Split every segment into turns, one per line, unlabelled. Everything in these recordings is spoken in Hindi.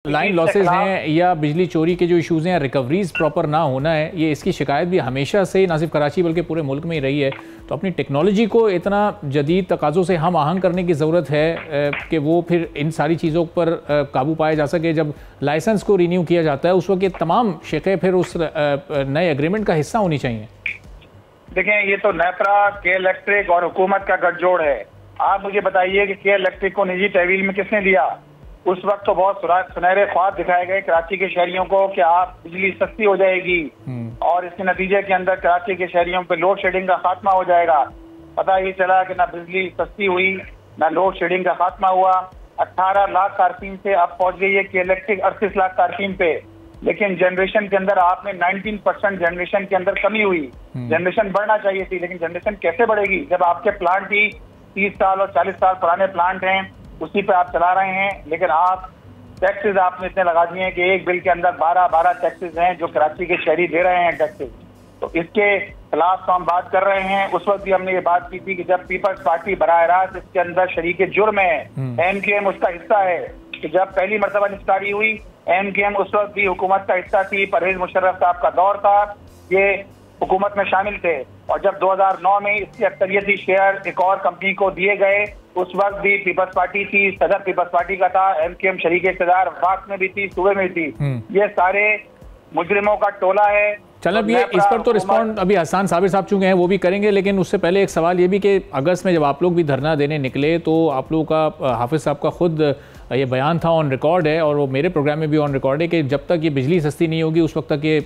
लाइन लॉसेज हैं या बिजली चोरी के जो इश्यूज़ हैं, रिकवरीज प्रॉपर ना होना है, ये इसकी शिकायत भी हमेशा से ना सिर्फ कराची बल्कि पूरे मुल्क में ही रही है। तो अपनी टेक्नोलॉजी को इतना जदीद तकाज़ों से हम आहंग करने की ज़रूरत है कि वो फिर इन सारी चीज़ों पर काबू पाया जा सके। जब लाइसेंस को रिन्यू किया जाता है उस वक्त ये तमाम शिक़े फिर उस नए एग्रीमेंट का हिस्सा होनी चाहिए।
देखें, ये तो नेपरा, के इलेक्ट्रिक और हुकूमत का गठजोड़ है। आप मुझे बताइए कि के इलेक्ट्रिक को निजी तहवील में किसने दिया? उस वक्त तो बहुत सुनहरे ख्वाब दिखाए गए कराची के शहरियों को कि आप बिजली सस्ती हो जाएगी और इसके नतीजे के अंदर कराची के शहरियों पे लोड शेडिंग का खात्मा हो जाएगा। पता ही चला कि ना बिजली सस्ती हुई ना लोड शेडिंग का खात्मा हुआ। 18 लाख कारफीन से अब पहुंच गई है कि इलेक्ट्रिक 38 लाख कारफीन पे। लेकिन जनरेशन के अंदर आपने 19% जनरेशन के अंदर कमी हुई। जनरेशन बढ़ना चाहिए थी, लेकिन जनरेशन कैसे बढ़ेगी जब आपके प्लांट ही 30 साल और 40 साल पुराने प्लांट हैं, उसी पे आप चला रहे हैं। लेकिन आप टैक्सेस आपने इतने लगा दिए हैं कि एक बिल के अंदर 12 टैक्सेस हैं जो कराची के शहरी दे रहे हैं टैक्सेस। तो इसके खिलाफ तो हम बात कर रहे हैं। उस वक्त भी हमने ये बात की थी कि जब पीपल्स पार्टी बराह रास्त इसके अंदर शरीक जुर्म है, MKM उसका हिस्सा है। कि जब पहली मरतबा निस्कारी हुई MKM उस वक्त भी हुकूमत का हिस्सा थी, परवेज मुशर्रफ साहब का दौर था, ये हुकूमत में शामिल थे। और जब 2009 में इसकी अक्सरियती शेयर एक और कंपनी को दिए गए, उस वक्त भी पीपल्स पार्टी थी, सदर पीपल्स पार्टी का था, MKM शरीक इक़्तिदार वक्त में भी थी, सूबे में भी थी। ये सारे मुजरिमों का टोला है।
चलो अब ये इस पर तो रिस्पॉन्ड अभी हसन साबिर साहब चुके हैं, वो भी करेंगे। लेकिन उससे पहले एक सवाल ये भी कि अगस्त में जब आप लोग भी धरना देने निकले तो आप लोगों का हाफिज साहब का खुद ये बयान था, ऑन रिकॉर्ड है और वो मेरे प्रोग्राम में भी ऑन रिकॉर्ड है कि जब तक ये बिजली सस्ती नहीं होगी उस वक्त तक ये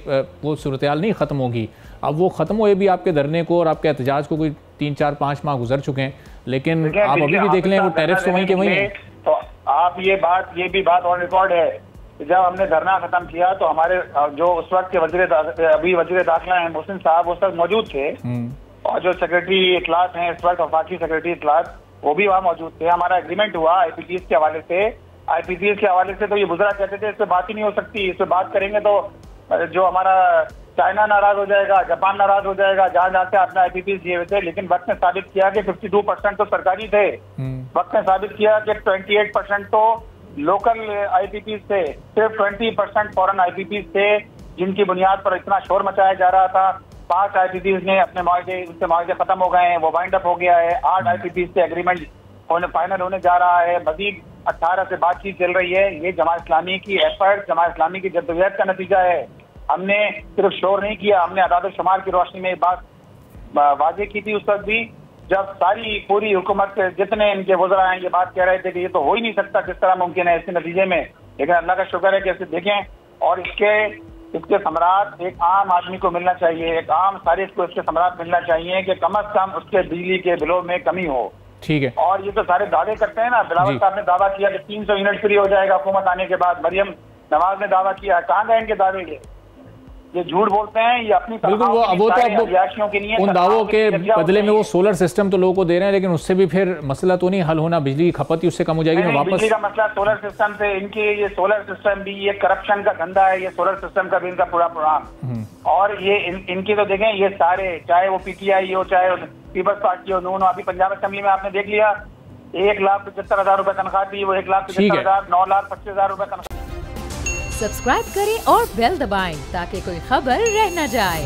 वो सूरत हाल नहीं ख़त्म होगी। अब वो ख़त्म हुए भी आपके धरने को और आपके एहतजाज को कोई 3, 4, 5 माह गुजर चुके हैं, लेकिन आप अभी भी देख लें वो टैरिफ्स तो वहीं के वहीं हैं।
तो आप ये भी बात ऑन रिकॉर्ड है। जब हमने धरना खत्म किया तो हमारे जो उस वक्त के वज़ीर दाखिला हैं मोहसिन साहब उस वक्त मौजूद थे, और जो सेक्रेटरी इत्तलात हैं इस वक्त वफाकी सेक्रेटरी इत्तलात वो भी वहाँ मौजूद थे। हमारा एग्रीमेंट हुआ IPTS के हवाले से। IPTS के हवाले से तो ये बुजुर्ग कहते थे इस पर बात ही नहीं हो सकती, इस पर बात करेंगे तो जो हमारा चाइना नाराज हो जाएगा, जापान नाराज हो जाएगा, जहाँ जहाँ से आपने IPTS दिए हुए थे। लेकिन वक्त ने साबित किया कि 52% तो सरकारी थे। वक्त ने साबित किया कि 28% तो लोकल IPTS थे, सिर्फ 20% फॉरेन IPTS थे जिनकी बुनियाद पर इतना शोर मचाया जा रहा था। 5 IPTS ने अपने उनसे मुआहदे खत्म हो गए हैं, वो वाइंड अप हो गया है। 8 IPTS से एग्रीमेंट फाइनल होने जा रहा है। मजीद 18 से बातचीत चल रही है। ये जमात इस्लामी की एफर्ट, जमात इस्लामी की जद्दोजहद का नतीजा है। हमने सिर्फ शोर नहीं किया, हमने अदाद शुमार की रोशनी में बात वाजे की थी उस वक्त भी, जब सारी पूरी हुकूमत के जितने इनके वज़रा हैं ये बात कह रहे थे कि ये तो हो ही नहीं सकता, किस तरह मुमकिन है इसके नतीजे में। लेकिन अल्लाह का शुक्र है कि इसे देखें और इसके समरात एक आम आदमी को मिलना चाहिए, एक आम सारिफ को इसके समरात मिलना चाहिए कि कम अज कम उसके बिजली के बिलों में कमी हो।
ठीक है।
और ये तो सारे दावे करते हैं ना। बिलावल साहब ने दावा किया कि 300 यूनिट फ्री हो जाएगा हुकूमत आने के बाद। मरियम नवाज ने दावा किया, कहाँ गए इनके दावे? ये झूठ बोलते हैं, ये अपनी
बिल्कुल वो तो के लिए उन दावों के बदले में वो सोलर सिस्टम तो लोगों को दे रहे हैं, लेकिन उससे भी फिर मसला तो नहीं हल होना, बिजली की खपत ही उससे कम हो जाएगी। वापस
बिजली का मसला सोलर सिस्टम से, इनके ये सोलर सिस्टम भी ये करप्शन का धंधा है, ये सोलर सिस्टम का भी इनका पूरा प्रोग्राम। और ये इनकी तो देखें, ये सारे चाहे वो PTI हो चाहे पीपल्स पार्टी हो, नून, अभी पंजाब असेंबली में आपने देख लिया 1,75,000 रुपए तनख्वाह थी, वो 1,75,000 9,25,000 रुपए तनख्वाह।
सब्सक्राइब करें और बेल दबाएं ताकि कोई खबर रह न जाए।